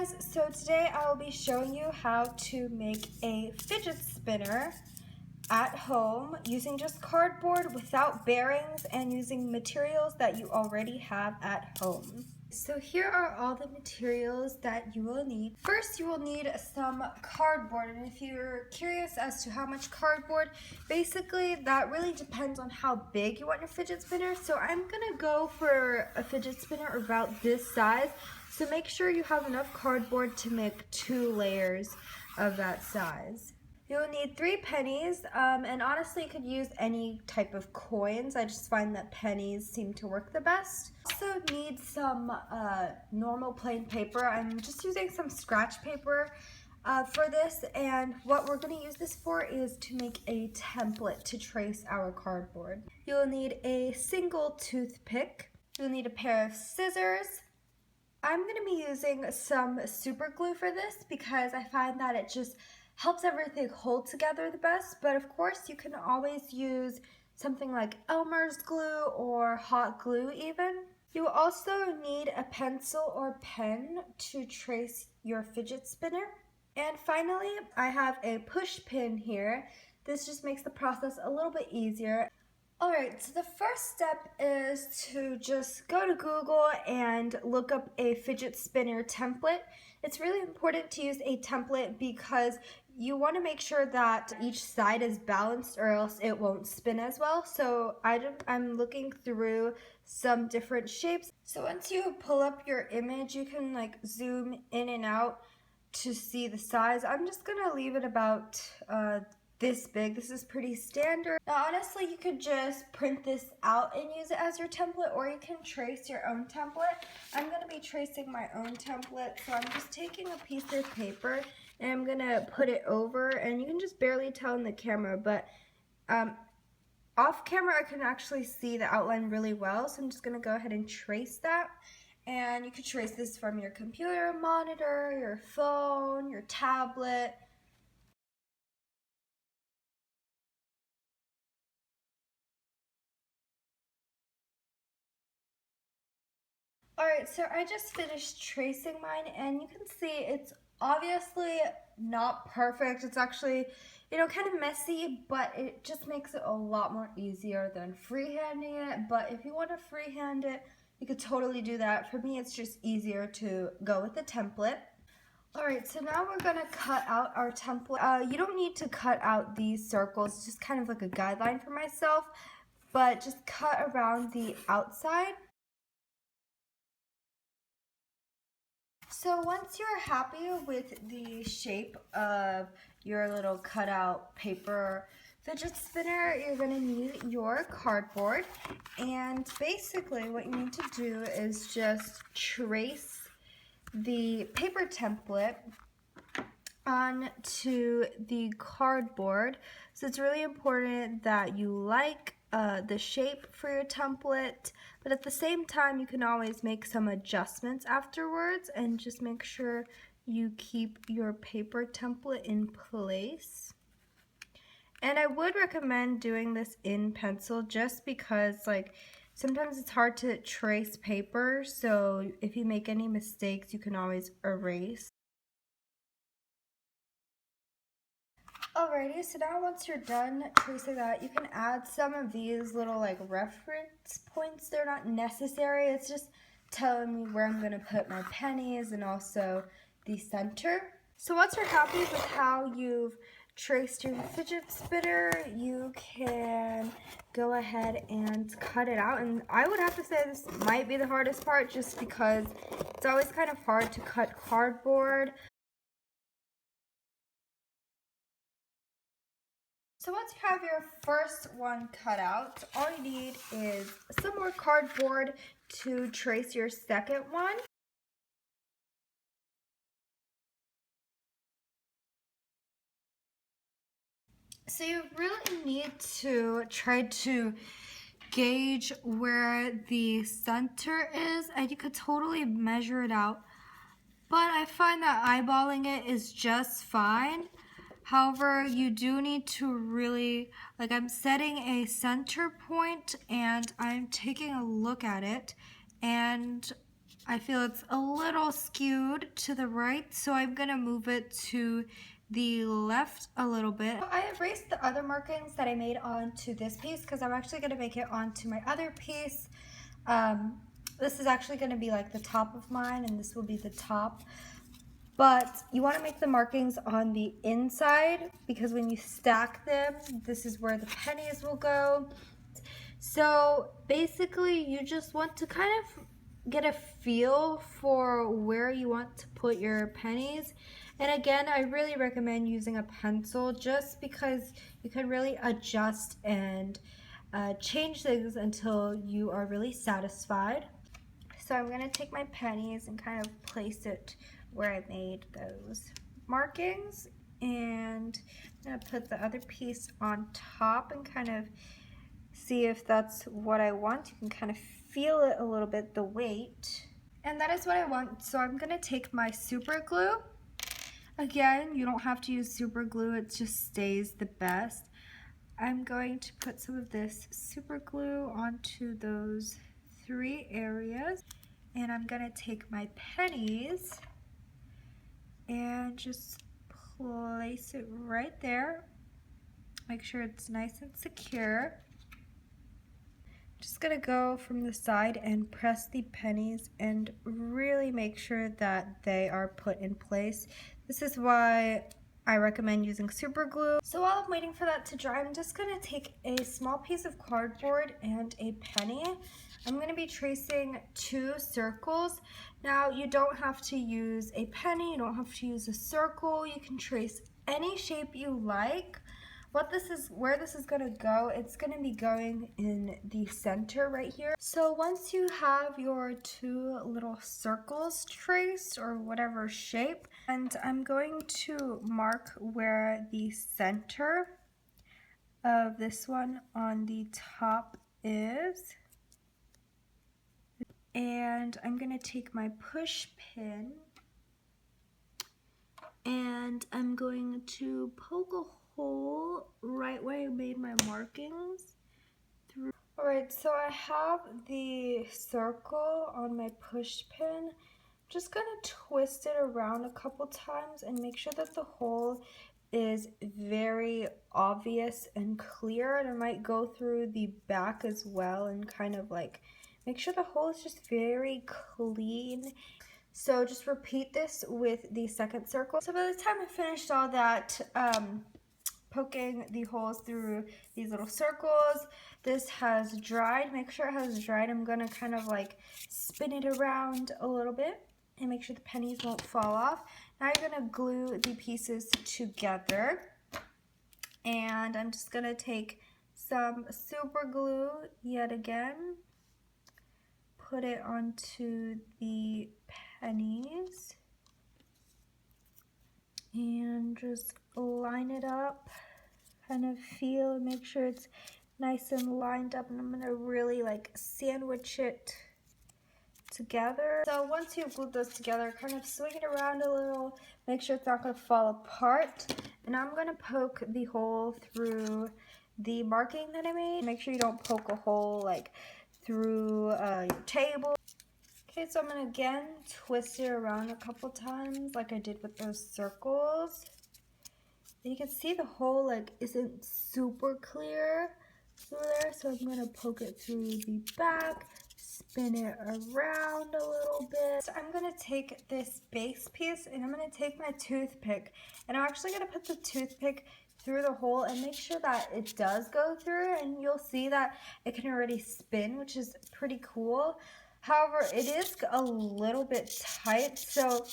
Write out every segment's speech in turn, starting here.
guys, so today I will be showing you how to make a fidget spinner at home using just cardboard without bearings and using materials that you already have at home. So here are all the materials that you will need. First, you will need some cardboard, and if you're curious as to how much cardboard, basically that really depends on how big you want your fidget spinner. So I'm gonna go for a fidget spinner about this size. So make sure you have enough cardboard to make 2 layers of that size. You'll need 3 pennies, and honestly you could use any type of coins. I just find that pennies seem to work the best. Also need some normal plain paper. I'm just using some scratch paper for this, and what we're going to use this for is to make a template to trace our cardboard. You'll need a single toothpick. You'll need a pair of scissors. I'm going to be using some super glue for this because I find that it just helps everything hold together the best, but of course you can always use something like Elmer's glue or hot glue even. You will also need a pencil or pen to trace your fidget spinner. And finally, I have a push pin here. This just makes the process a little bit easier. Alright, so the first step is to just go to Google and look up a fidget spinner template. It's really important to use a template because you want to make sure that each side is balanced or else it won't spin as well. So I'm looking through some different shapes. So once you pull up your image, you can like zoom in and out to see the size. I'm just going to leave it about this big. This is pretty standard. Now honestly, you could just print this out and use it as your template, or you can trace your own template. I'm going to be tracing my own template, so I'm just taking a piece of paper and I'm going to put it over, and you can just barely tell in the camera, but off camera I can actually see the outline really well, so I'm just going to go ahead and trace that. And you could trace this from your computer monitor, your phone, your tablet. Alright, so I just finished tracing mine, and you can see it's obviously not perfect. It's actually, kind of messy, but it just makes it a lot more easier than freehanding it. But if you want to freehand it, you could totally do that. For me, it's just easier to go with the template. Alright, so now we're going to cut out our template. You don't need to cut out these circles, it's just kind of like a guideline for myself, but just cut around the outside. So once you're happy with the shape of your little cutout paper fidget spinner, you're going to need your cardboard. And basically what you need to do is just trace the paper template onto the cardboard. So it's really important that you like the shape for your template, but at the same time you can always make some adjustments afterwards, and just make sure you keep your paper template in place. And I would recommend doing this in pencil just because sometimes it's hard to trace paper, so if you make any mistakes you can always erase. Alrighty, so now once you're done tracing that, you can add some of these little reference points. They're not necessary, it's just telling me where I'm going to put my pennies and also the center. So once you're happy with how you've traced your fidget spinner, you can go ahead and cut it out. And I would have to say this might be the hardest part, just because it's always kind of hard to cut cardboard. So once you have your first one cut out, all you need is some more cardboard to trace your second one. So you really need to try to gauge where the center is, and you could totally measure it out, but I find that eyeballing it is just fine. However, you do need to really, I'm setting a center point and I'm taking a look at it, and I feel it's a little skewed to the right, so I'm gonna move it to the left a little bit. I erased the other markings that I made onto this piece because I'm actually gonna make it onto my other piece. This is actually gonna be like the top of mine, and this will be the top. But you wanna make the markings on the inside because when you stack them, this is where the pennies will go. So basically you just want to kind of get a feel for where you want to put your pennies. And again, I really recommend using a pencil just because you can really adjust and change things until you are really satisfied. So I'm going to take my pennies and kind of place it where I made those markings, and I'm going to put the other piece on top and kind of see if that's what I want. You can kind of feel it a little bit, the weight. And that is what I want. So I'm gonna take my super glue. Again, you don't have to use super glue, it just stays the best. I'm going to put some of this super glue onto those 3 areas. And I'm gonna take my pennies and just place it right there. Make sure it's nice and secure. Just gonna go from the side and press the pennies and really make sure that they are put in place. This is why I recommend using super glue. So while I'm waiting for that to dry, I'm just gonna take a small piece of cardboard and a penny. I'm gonna be tracing 2 circles. Now you don't have to use a penny, you don't have to use a circle. You can trace any shape you like. Where this is gonna go, it's gonna be going in the center right here. So once you have your 2 little circles traced or whatever shape, and I'm going to mark where the center of this one on the top is. And I'm gonna take my push pin and I'm going to poke a hole right where I made my markings. Alright, so I have the circle on my push pin. I'm just gonna twist it around a couple times and make sure that the hole is very obvious and clear, and I might go through the back as well and kind of like make sure the hole is just very clean. So just repeat this with the second circle. So by the time I finished all that poking the holes through these little circles, this has dried. Make sure it has dried. I'm gonna kind of like spin it around a little bit and make sure the pennies won't fall off. Now you're gonna glue the pieces together, and I'm just gonna take some super glue yet again, put it onto the pennies and just line it up, kind of feel and make sure it's nice and lined up, and I'm gonna really like sandwich it together. So once you've glued those together, kind of swing it around a little, make sure it's not gonna fall apart, and I'm gonna poke the hole through the marking that I made. Make sure you don't poke a hole like through your table. Okay, so I'm gonna again twist it around a couple times like I did with those circles. And you can see the hole like isn't super clear through there, so I'm gonna poke it through the back, spin it around a little bit. So I'm gonna take this base piece and I'm gonna take my toothpick, and I'm actually gonna put the toothpick through the hole and make sure that it does go through, and you'll see that it can already spin, which is pretty cool. However, it is a little bit tight, so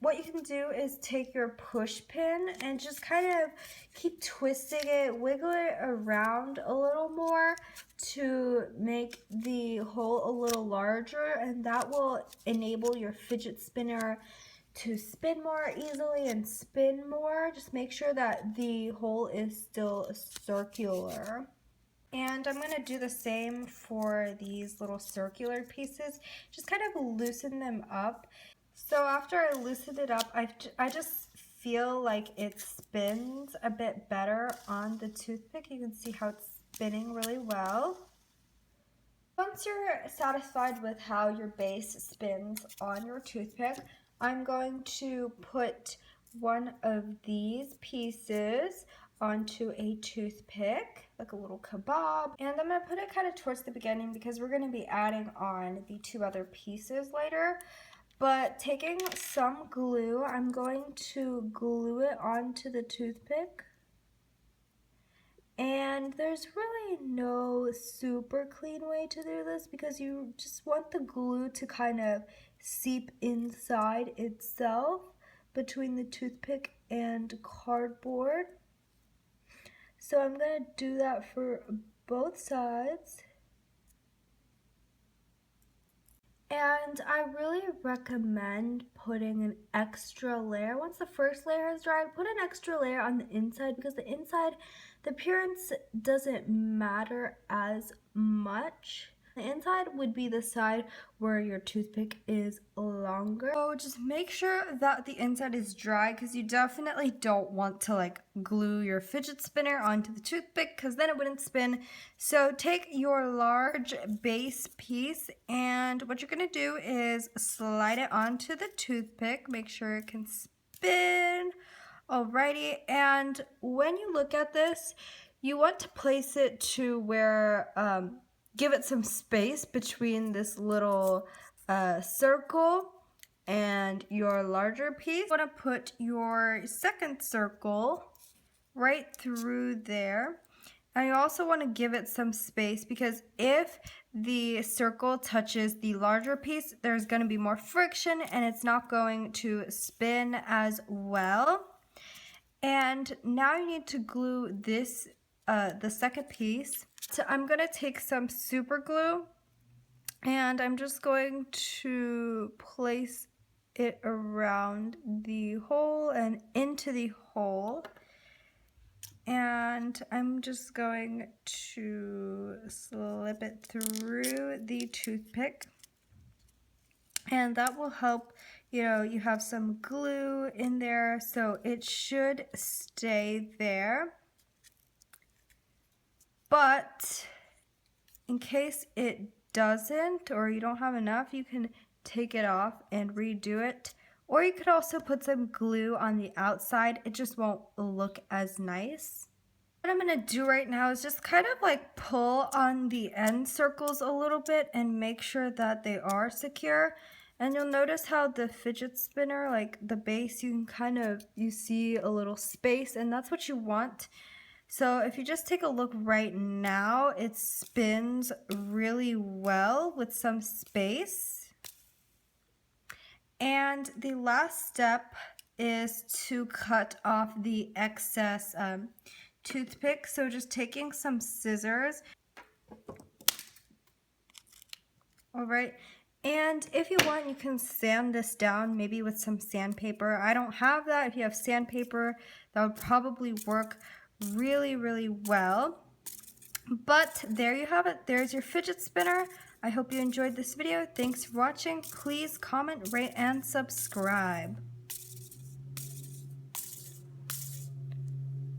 what you can do is take your push pin and just kind of keep twisting it, wiggle it around a little more to make the hole a little larger, and that will enable your fidget spinner to spin more easily and spin more. Just make sure that the hole is still circular. And I'm gonna do the same for these little circular pieces. Just kind of loosen them up. So after I loosened it up, I just feel like it spins a bit better on the toothpick. You can see how it's spinning really well. Once you're satisfied with how your base spins on your toothpick, I'm going to put one of these pieces onto a toothpick, like a little kebab. And I'm going to put it kind of towards the beginning because we're going to be adding on the two other pieces later. But taking some glue, I'm going to glue it onto the toothpick. And there's really no super clean way to do this because you just want the glue to kind of seep inside itself between the toothpick and cardboard. So I'm going to do that for both sides. And I really recommend putting an extra layer. Once the first layer is dried, put an extra layer on the inside because the inside, the appearance doesn't matter as much. The inside would be the side where your toothpick is longer. So just make sure that the inside is dry because you definitely don't want to like glue your fidget spinner onto the toothpick because then it wouldn't spin. So take your large base piece and what you're gonna do is slide it onto the toothpick. Make sure it can spin. Alrighty, and when you look at this, you want to place it to where give it some space between this little circle and your larger piece. You want to put your second circle right through there. And you also want to give it some space because if the circle touches the larger piece, there's going to be more friction and it's not going to spin as well. And now you need to glue this, the second piece. So I'm going to take some super glue and I'm just going to place it around the hole and into the hole. And I'm just going to slip it through the toothpick. And that will help, you know, you have some glue in there, so it should stay there. But in case it doesn't or you don't have enough, you can take it off and redo it. Or you could also put some glue on the outside. It just won't look as nice. What I'm going to do right now is just kind of like pull on the end circles a little bit and make sure that they are secure. And you'll notice how the fidget spinner, like the base, you can kind of, you see a little space and that's what you want. So if you just take a look right now, it spins really well with some space. And the last step is to cut off the excess toothpick. So just taking some scissors. All right. And if you want, you can sand this down maybe with some sandpaper. I don't have that. If you have sandpaper, that would probably work really, really well. But there you have it. There's your fidget spinner. I hope you enjoyed this video. Thanks for watching. Please comment, rate, and subscribe.